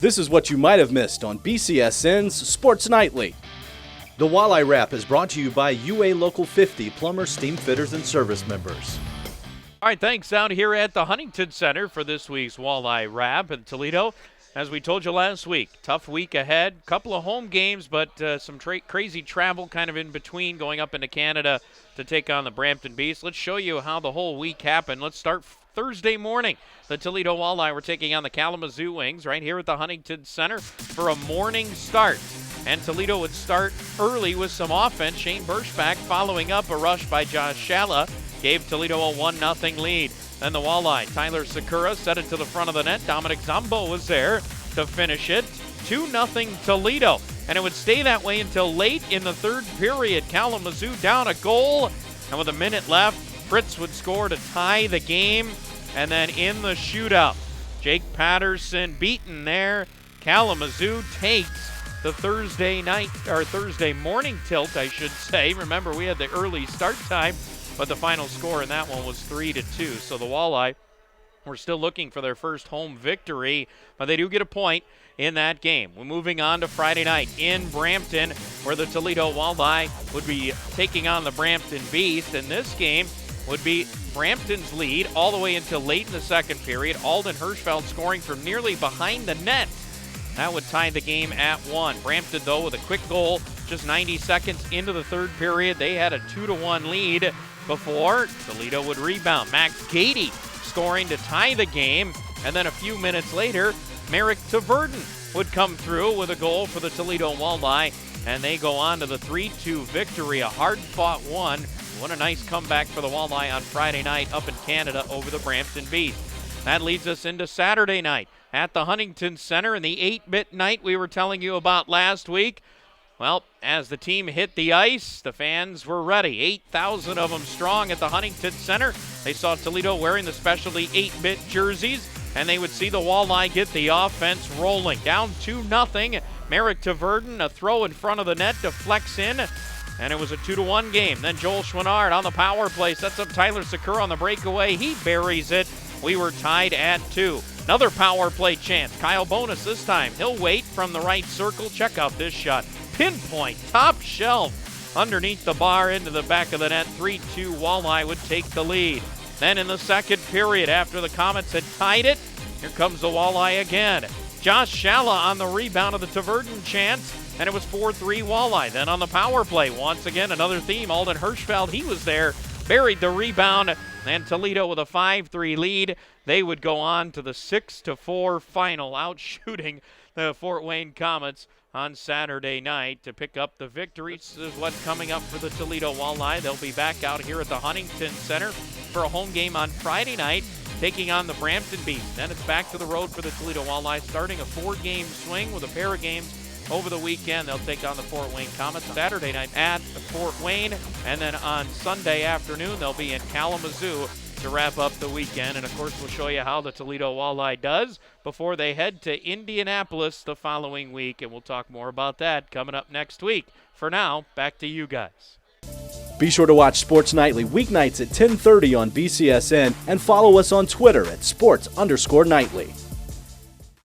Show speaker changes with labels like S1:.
S1: This is what you might have missed on BCSN's Sports Nightly. The Walleye Wrap is brought to you by UA Local 50 plumbers, steam fitters, and service members.
S2: All right, thanks down here at the Huntington Center for this week's Walleye Wrap in Toledo. As we told you last week, tough week ahead. Couple of home games, but some crazy travel kind of in between, going up into Canada to take on the Brampton Beasts. Let's show you how the whole week happened. Let's start Thursday morning. The Toledo Walleye were taking on the Kalamazoo Wings right here at the Huntington Center for a morning start. And Toledo would start early with some offense. Shane Birschbach following up a rush by Josh Shalla gave Toledo a 1-0 lead. Then the Walleye, Tyler Sakura set it to the front of the net. Dominic Zombo was there to finish it. 2-0 Toledo. And it would stay that way until late in the third period. Kalamazoo down a goal. And with a minute left, Fritz would score to tie the game. And then in the shootout, Jake Patterson beaten there. Kalamazoo takes the Thursday morning tilt, I should say. Remember, we had the early start time, but the final score in that one was 3-2. So the Walleye were still looking for their first home victory, but they do get a point in that game. We're moving on to Friday night in Brampton, where the Toledo Walleye would be taking on the Brampton Beast, and this game would be Brampton's lead all the way until late in the second period. Alden Hirschfeld scoring from nearly behind the net. That would tie the game at 1. Brampton, though, with a quick goal just 90 seconds into the third period. They had a 2-1 lead before Toledo would rebound. Max Gady scoring to tie the game. And then a few minutes later, Merrick Taverden would come through with a goal for the Toledo Walleye. And they go on to the 3-2 victory, a hard-fought one. What a nice comeback for the Walleye on Friday night up in Canada over the Brampton Beast. That leads us into Saturday night at the Huntington Center in the 8-bit night we were telling you about last week. Well, as the team hit the ice, the fans were ready. 8,000 of them strong at the Huntington Center. They saw Toledo wearing the specialty 8-bit jerseys, and they would see the Walleye get the offense rolling. Down 2-0. Merrick Taverden, a throw in front of the net, deflects in, and it was a 2-1 game. Then Joel Schwinnard on the power play sets up Tyler Sakura on the breakaway. He buries it. We were tied at 2. Another power play chance. Kyle Bonus this time. He'll wait from the right circle. Check out this shot. Pinpoint, top shelf, underneath the bar into the back of the net. 3-2 Walleye would take the lead. Then in the second period, after the Comets had tied it, here comes the Walleye again. Josh Shalla on the rebound of the Taverden chance, and it was 4-3 Walleye. Then on the power play, once again, another theme. Alden Hirschfeld, he was there, buried the rebound, and Toledo with a 5-3 lead. They would go on to the 6-4 final, outshooting the Fort Wayne Comets on Saturday night to pick up the victory. This is what's coming up for the Toledo Walleye. They'll be back out here at the Huntington Center for a home game on Friday night, taking on the Brampton Beast. Then it's back to the road for the Toledo Walleye, starting a 4-game swing with a pair of games over the weekend. They'll take on the Fort Wayne Comets Saturday night at Fort Wayne, and then on Sunday afternoon they'll be in Kalamazoo to wrap up the weekend. And of course we'll show you how the Toledo Walleye does before they head to Indianapolis the following week, and we'll talk more about that coming up next week. For now, back to you guys.
S1: Be sure to watch Sports Nightly weeknights at 10:30 on BCSN and follow us on Twitter at sports_nightly.